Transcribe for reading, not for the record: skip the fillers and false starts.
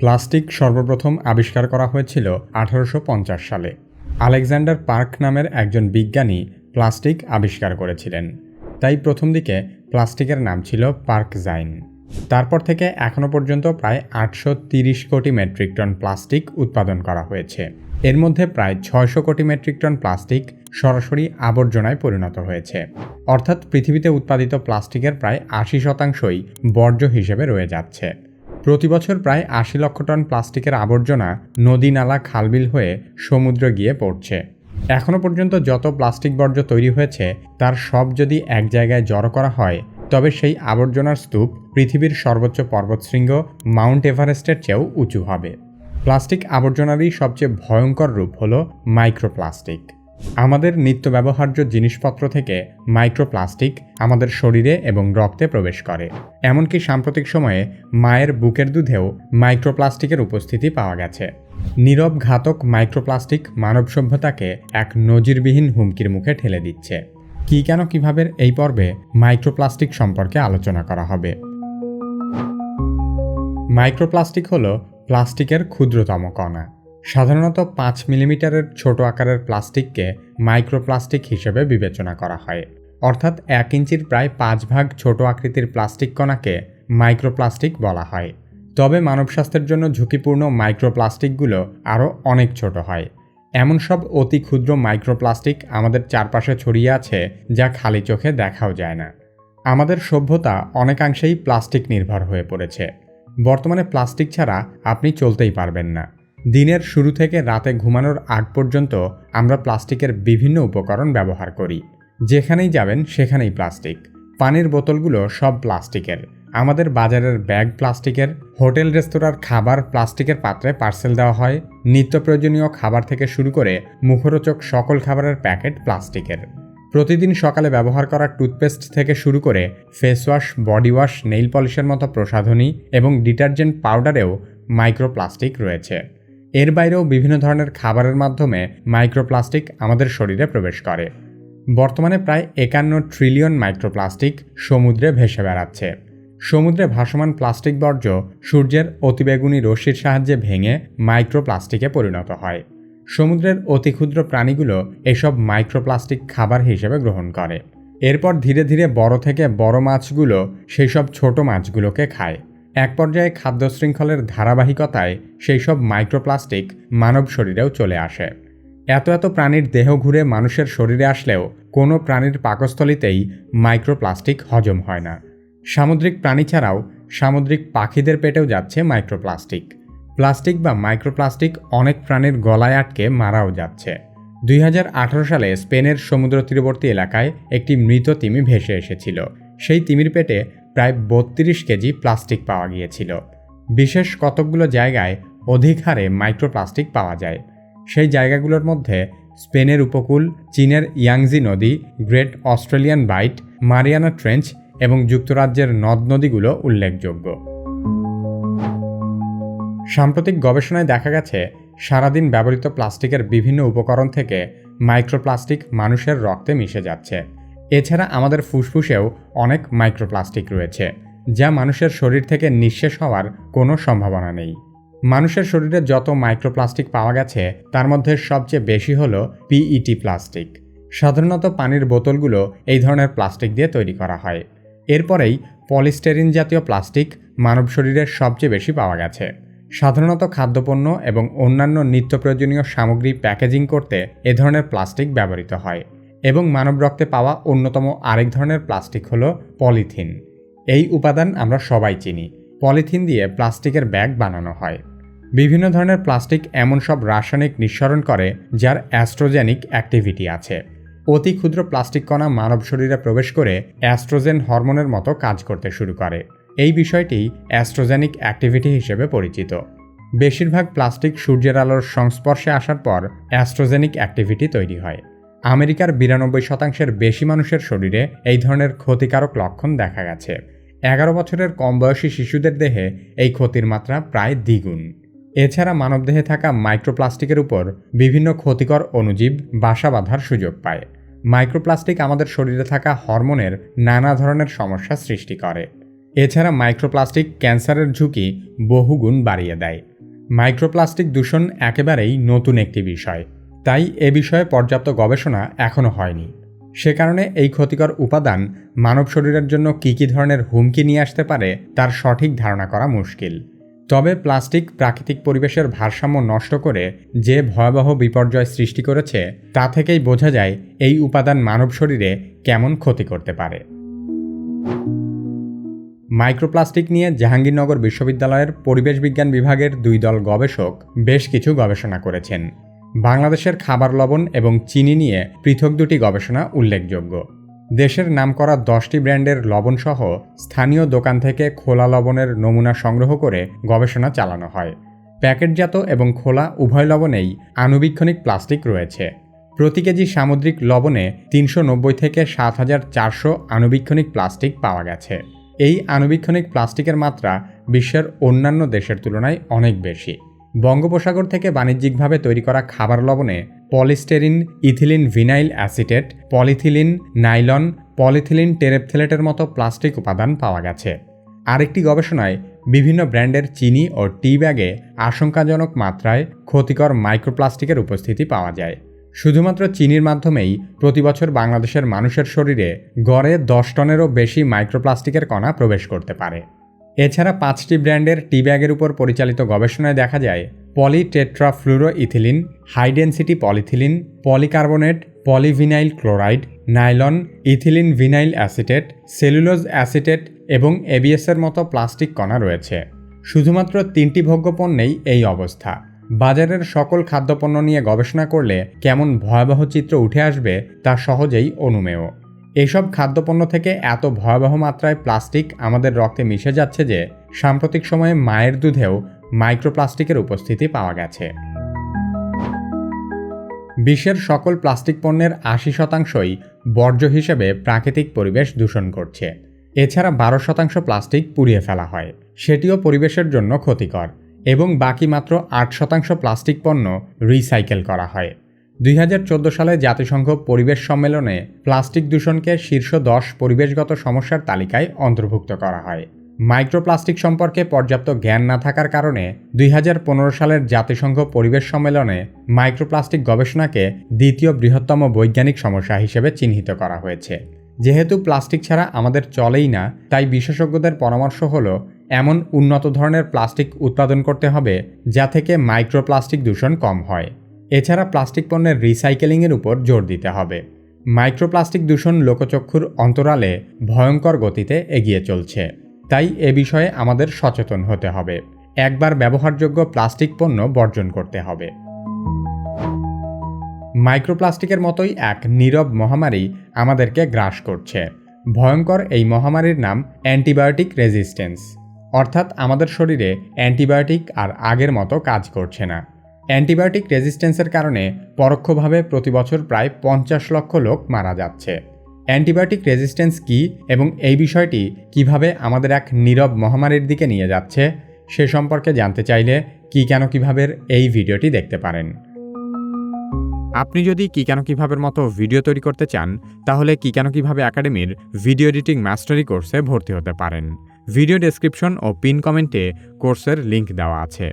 Plastic সর্বপ্রথম আবিষ্কার করা হয়েছিল 1850 সালে। আলেকজান্ডার পার্ক নামের একজন বিজ্ঞানী প্লাস্টিক আবিষ্কার করেছিলেন। তাই প্রথম দিকে প্লাস্টিকের নাম ছিল পার্কজাইন। তারপর থেকে এখনও পর্যন্ত প্রায় 830 কোটি মেট্রিক টন প্লাস্টিক উৎপাদন করা হয়েছে। এর মধ্যে প্রায় 600 কোটি মেট্রিক টন প্লাস্টিক সরাসরি আবর্জনায় পরিণত হয়েছে। অর্থাৎ পৃথিবীতে উৎপাদিত প্লাস্টিকের প্রায় 80% বর্জ্য হিসেবে রয়ে যাচ্ছে। প্রতি বছর প্রায় 80 লক্ষ টন প্লাস্টিকের আবর্জনা নদী, নালা, খালবিল হয়ে সমুদ্রে গিয়ে পড়ছে। এখনও পর্যন্ত যত প্লাস্টিক বর্জ্য তৈরি হয়েছে তার সব যদি এক জায়গায় জড়ো করা হয় তবে সেই আবর্জনার স্তূপ পৃথিবীর সর্বোচ্চ পর্বতশৃঙ্গ মাউন্ট এভারেস্টের চেয়েও উঁচু হবে। প্লাস্টিক আবর্জনারই সবচেয়ে ভয়ঙ্কর রূপ হল মাইক্রোপ্লাস্টিক। আমাদের নিত্য ব্যবহার্য জিনিসপত্র থেকে মাইক্রোপ্লাস্টিক আমাদের শরীরে এবং রক্তে প্রবেশ করে। এমনকি সাম্প্রতিক সময়ে মায়ের বুকের দুধেও মাইক্রোপ্লাস্টিকের উপস্থিতি পাওয়া গেছে। নীরব ঘাতক মাইক্রোপ্লাস্টিক মানব সভ্যতাকে এক নজিরবিহীন হুমকির মুখে ঠেলে দিচ্ছে। কি, কেন, কিভাবে এই পর্বে মাইক্রোপ্লাস্টিক সম্পর্কে আলোচনা করা হবে। মাইক্রোপ্লাস্টিক হল প্লাস্টিকের ক্ষুদ্রতম কণা। সাধারণত 5 মিলিমিটারের ছোট আকারের প্লাস্টিককে মাইক্রোপ্লাস্টিক হিসেবে বিবেচনা করা হয়। অর্থাৎ 1 ইঞ্চির প্রায় 5 ভাগ ছোট আকৃতির প্লাস্টিক কণাকে মাইক্রোপ্লাস্টিক বলা হয়। তবে মানব স্বাস্থ্যের জন্য ঝুঁকিপূর্ণ মাইক্রোপ্লাস্টিকগুলো আরও অনেক ছোট হয়। এমন সব অতি ক্ষুদ্র মাইক্রোপ্লাস্টিক আমাদের চারপাশে ছড়িয়ে আছে যা খালি চোখে দেখাও যায় না। আমাদের সভ্যতা অনেকাংশেই প্লাস্টিক নির্ভর হয়ে পড়েছে। বর্তমানে প্লাস্টিক ছাড়া আপনি চলতেই পারবেন না। দিনের শুরু থেকে রাতে ঘুমানোর আগ পর্যন্ত আমরা প্লাস্টিকের বিভিন্ন উপকরণ ব্যবহার করি। যেখানেই যাবেন সেখানেই প্লাস্টিক। পানির বোতলগুলো সব প্লাস্টিকের। আমাদের বাজারের ব্যাগ প্লাস্টিকের। হোটেল রেস্তোরাঁর খাবার প্লাস্টিকের পাত্রে পার্সেল দেওয়া হয়। নিত্য প্রয়োজনীয় খাবার থেকে শুরু করে মুখরোচক সকল খাবারের প্যাকেট প্লাস্টিকের। প্রতিদিন সকালে ব্যবহার করা টুথপেস্ট থেকে শুরু করে face wash, body wash, nail পলিশের মতো প্রসাধনী এবং ডিটারজেন্ট পাউডারেও মাইক্রোপ্লাস্টিক রয়েছে। এর বাইরেও বিভিন্ন ধরনের খাবারের মাধ্যমে মাইক্রোপ্লাস্টিক আমাদের শরীরে প্রবেশ করে। বর্তমানে প্রায় 51 ট্রিলিয়ন মাইক্রোপ্লাস্টিক সমুদ্রে ভেসে বেড়াচ্ছে। সমুদ্রে ভাসমান প্লাস্টিক বর্জ্য সূর্যের অতিবেগুনি রশ্মির সাহায্যে ভেঙে মাইক্রোপ্লাস্টিকে পরিণত হয়। সমুদ্রের অতি ক্ষুদ্র প্রাণীগুলো এসব মাইক্রোপ্লাস্টিক খাবার হিসেবে গ্রহণ করে। এরপর ধীরে ধীরে বড় থেকে বড় মাছগুলো সেই সব ছোট মাছগুলোকে খায়। এক পর্যায়ে খাদ্য শৃঙ্খলের ধারাবাহিকতায় সেই সব মাইক্রোপ্লাস্টিক মানব শরীরেও চলে আসে। এত প্রাণীর দেহ ঘুরে মানুষের শরীরে আসলেও কোনো প্রাণীর পাকস্থলীতেই মাইক্রোপ্লাস্টিক হজম হয় না। সামুদ্রিক প্রাণী ছাড়াও সামুদ্রিক পাখিদের পেটেও যাচ্ছে মাইক্রোপ্লাস্টিক। প্লাস্টিক বা মাইক্রোপ্লাস্টিক অনেক প্রাণীর গলায় আটকে মারাও যাচ্ছে। 2018 সালে স্পেনের সমুদ্র তীরবর্তী এলাকায় একটি মৃত তিমি ভেসে এসেছিল। সেই তিমির পেটে প্রায় 32 কেজি প্লাস্টিক পাওয়া গিয়েছিল। বিশেষ কতকগুলো জায়গায় অধিক হারে মাইক্রোপ্লাস্টিক পাওয়া যায়। সেই জায়গাগুলোর মধ্যে স্পেনের উপকূল, চীনের ইয়াংজি নদী, Great Australian Bight, Mariana Trench এবং যুক্তরাজ্যের নদ নদীগুলো উল্লেখযোগ্য। সাম্প্রতিক গবেষণায় দেখা গেছে সারাদিন ব্যবহৃত প্লাস্টিকের বিভিন্ন উপকরণ থেকে মাইক্রোপ্লাস্টিক মানুষের রক্তে মিশে যাচ্ছে। এছাড়া আমাদের ফুসফুসেও অনেক মাইক্রোপ্লাস্টিক রয়েছে, যা মানুষের শরীর থেকে নিঃশেষ হওয়ার কোনো সম্ভাবনা নেই। মানুষের শরীরে যত মাইক্রোপ্লাস্টিক পাওয়া গেছে তার মধ্যে সবচেয়ে বেশি হলো পিইটি প্লাস্টিক। সাধারণত পানির বোতলগুলো এই ধরনের প্লাস্টিক দিয়ে তৈরি করা হয়। এরপরেই পলিস্টেরিন জাতীয় প্লাস্টিক মানব শরীরে সবচেয়ে বেশি পাওয়া গেছে। সাধারণত খাদ্যপণ্য এবং অন্যান্য নিত্য প্রয়োজনীয় সামগ্রী প্যাকেজিং করতে এ ধরনের প্লাস্টিক ব্যবহৃত হয়। এবং মানব রক্তে পাওয়া অন্যতম আরেক ধরনের প্লাস্টিক হলো পলিথিন। এই উপাদান আমরা সবাই চিনি। পলিথিন দিয়ে প্লাস্টিকের ব্যাগ বানানো হয়। বিভিন্ন ধরনের প্লাস্টিক এমন সব রাসায়নিক নিঃসরণ করে যার অ্যাস্ট্রোজেনিক অ্যাক্টিভিটি আছে। অতি ক্ষুদ্র প্লাস্টিক কণা মানব শরীরে প্রবেশ করে অ্যাস্ট্রোজেন হরমোনের মতো কাজ করতে শুরু করে। এই বিষয়টি অ্যাস্ট্রোজেনিক অ্যাক্টিভিটি হিসেবে পরিচিত। বেশিরভাগ প্লাস্টিক সূর্যের আলোর সংস্পর্শে আসার পর অ্যাস্ট্রোজেনিক অ্যাক্টিভিটি তৈরি হয়। আমেরিকার 92% বেশি মানুষের শরীরে এই ধরনের ক্ষতিকারক লক্ষণ দেখা গেছে। 11 বছরের কম বয়সী শিশুদের দেহে এই ক্ষতির মাত্রা প্রায় দ্বিগুণ। এছাড়া মানবদেহে থাকা মাইক্রোপ্লাস্টিকের উপর বিভিন্ন ক্ষতিকর অণুজীব বাসা বাঁধার সুযোগ পায়। মাইক্রোপ্লাস্টিক আমাদের শরীরে থাকা হরমোনের নানা ধরনের সমস্যা সৃষ্টি করে। এছাড়া মাইক্রোপ্লাস্টিক ক্যান্সারের ঝুঁকি বহুগুণ বাড়িয়ে দেয়। মাইক্রোপ্লাস্টিক দূষণ একেবারেই নতুন একটি বিষয়, তাই এ বিষয়ে পর্যাপ্ত গবেষণা এখনও হয়নি। সে কারণে এই ক্ষতিকর উপাদান মানব শরীরের জন্য কী ধরনের হুমকি নিয়ে আসতে পারে তার সঠিক ধারণা করা মুশকিল। তবে প্লাস্টিক প্রাকৃতিক পরিবেশের ভারসাম্য নষ্ট করে যে ভয়াবহ বিপর্যয় সৃষ্টি করেছে তা থেকেই বোঝা যায় এই উপাদান মানব শরীরে কেমন ক্ষতি করতে পারে। মাইক্রোপ্লাস্টিক নিয়ে জাহাঙ্গীরনগর বিশ্ববিদ্যালয়ের পরিবেশ বিজ্ঞান বিভাগের 2 দল গবেষক বেশ কিছু গবেষণা করেছেন। বাংলাদেশের খাবার লবণ এবং চিনি নিয়ে পৃথক 2টি গবেষণা উল্লেখযোগ্য। দেশের নামকরা 10টি ব্র্যান্ডের লবণসহ স্থানীয় দোকান থেকে খোলা লবণের নমুনা সংগ্রহ করে গবেষণা চালানো হয়। প্যাকেটজাত এবং খোলা উভয় লবণেই আণুবীক্ষণিক প্লাস্টিক রয়েছে। প্রতি কেজি সামুদ্রিক লবণে 390 থেকে 7400 আণুবীক্ষণিক প্লাস্টিক পাওয়া গেছে। এই আণুবীক্ষণিক প্লাস্টিকের মাত্রা বিশ্বের অন্যান্য দেশের তুলনায় অনেক বেশি। বঙ্গোপসাগর থেকে বাণিজ্যিকভাবে তৈরি করা খাবার লবণে polystyrene, ethylene vinyl acetate, polyethylene, nylon, polyethylene টেরেপথেলেটের মতো প্লাস্টিক উপাদান পাওয়া গেছে। আরেকটি গবেষণায় বিভিন্ন ব্র্যান্ডের চিনি ও টি ব্যাগে আশঙ্কাজনক মাত্রায় ক্ষতিকর মাইক্রোপ্লাস্টিকের উপস্থিতি পাওয়া যায়। শুধুমাত্র চিনির মাধ্যমেই প্রতিবছর বাংলাদেশের মানুষের শরীরে গড়ে 10 টনেরও বেশি মাইক্রোপ্লাস্টিকের কণা প্রবেশ করতে পারে। এছাড়া 5টি ব্র্যান্ডের টি ব্যাগের উপর পরিচালিত গবেষণায় দেখা যায় polytetrafluoroethylene, high density polyethylene, polycarbonate, polyvinyl chloride, nylon, ethylene vinyl acetate, cellulose acetate এবং এবিএসের মতো প্লাস্টিক কণা রয়েছে। শুধুমাত্র 3টি ভোগ্যপণ্যেই এই অবস্থা। বাজারের সকল খাদ্যপণ্য নিয়ে গবেষণা করলে কেমন ভয়াবহ চিত্র উঠে আসবে তা সহজেই অনুমেয়। এইসব খাদ্যপণ্য থেকে এত ভয়াবহ মাত্রায় প্লাস্টিক আমাদের রক্তে মিশে যাচ্ছে যে সাম্প্রতিক সময়ে মায়ের দুধেও মাইক্রোপ্লাস্টিকের উপস্থিতি পাওয়া গেছে। বিশ্বের সকল প্লাস্টিক পণ্যের 80%ই বর্জ্য হিসেবে প্রাকৃতিক পরিবেশ দূষণ করছে। এছাড়া 12% প্লাস্টিক পুড়িয়ে ফেলা হয়, সেটিও পরিবেশের জন্য ক্ষতিকর, এবং বাকি মাত্র 8% প্লাস্টিক পণ্য রিসাইকেল করা হয়। 2014 সালে জাতিসংঘ পরিবেশ সম্মেলনে প্লাস্টিক দূষণকে শীর্ষ 10 পরিবেশগত সমস্যার তালিকায় অন্তর্ভুক্ত করা হয়। মাইক্রোপ্লাস্টিক সম্পর্কে পর্যাপ্ত জ্ঞান না থাকার কারণে 2015 সালের জাতিসংঘ পরিবেশ সম্মেলনে মাইক্রোপ্লাস্টিক গবেষণাকে দ্বিতীয় বৃহত্তম বৈজ্ঞানিক সমস্যা হিসেবে চিহ্নিত করা হয়েছে। যেহেতু প্লাস্টিক ছাড়া আমাদের চলেই না, তাই বিশেষজ্ঞদের পরামর্শ হলো এমন উন্নত ধরনের প্লাস্টিক উৎপাদন করতে হবে যা থেকে মাইক্রোপ্লাস্টিক দূষণ কম হয়। এছাড়া প্লাস্টিক পণ্যের রিসাইকেলিংয়ের উপর জোর দিতে হবে। মাইক্রোপ্লাস্টিক দূষণ লোকচক্ষুর অন্তরালে ভয়ঙ্কর গতিতে এগিয়ে চলছে, তাই এ বিষয়ে আমাদের সচেতন হতে হবে। একবার ব্যবহারযোগ্য প্লাস্টিক পণ্য বর্জন করতে হবে। মাইক্রোপ্লাস্টিকের মতোই এক নীরব মহামারী আমাদেরকে গ্রাস করছে। ভয়ঙ্কর এই মহামারীর নাম অ্যান্টিবায়োটিক রেজিস্ট্যান্স, অর্থাৎ আমাদের শরীরে অ্যান্টিবায়োটিক আর আগের মতো কাজ করছে না। অ্যান্টিবায়োটিক রেজিস্ট্যান্সের কারণে পরোক্ষভাবে প্রতি বছর প্রায় 50 লক্ষ লোক মারা যাচ্ছে। অ্যান্টিবায়োটিক রেজিস্ট্যান্স কী এবং এই বিষয়টি কিভাবে আমাদের এক নীরব মহামারীর দিকে নিয়ে যাচ্ছে সে সম্পর্কে জানতে চাইলে কি কেন কিভাবের এই ভিডিওটি দেখতে পারেন। আপনি যদি কি কেন কিভাবের মতো ভিডিও তৈরি করতে চান তাহলে কি কেন কিভাবে একাডেমির ভিডিও এডিটিং মাস্টারি কোর্সে ভর্তি হতে পারেন। ভিডিও ডেসক্রিপশন ও পিন কমেন্টে কোর্সের লিংক দেওয়া আছে।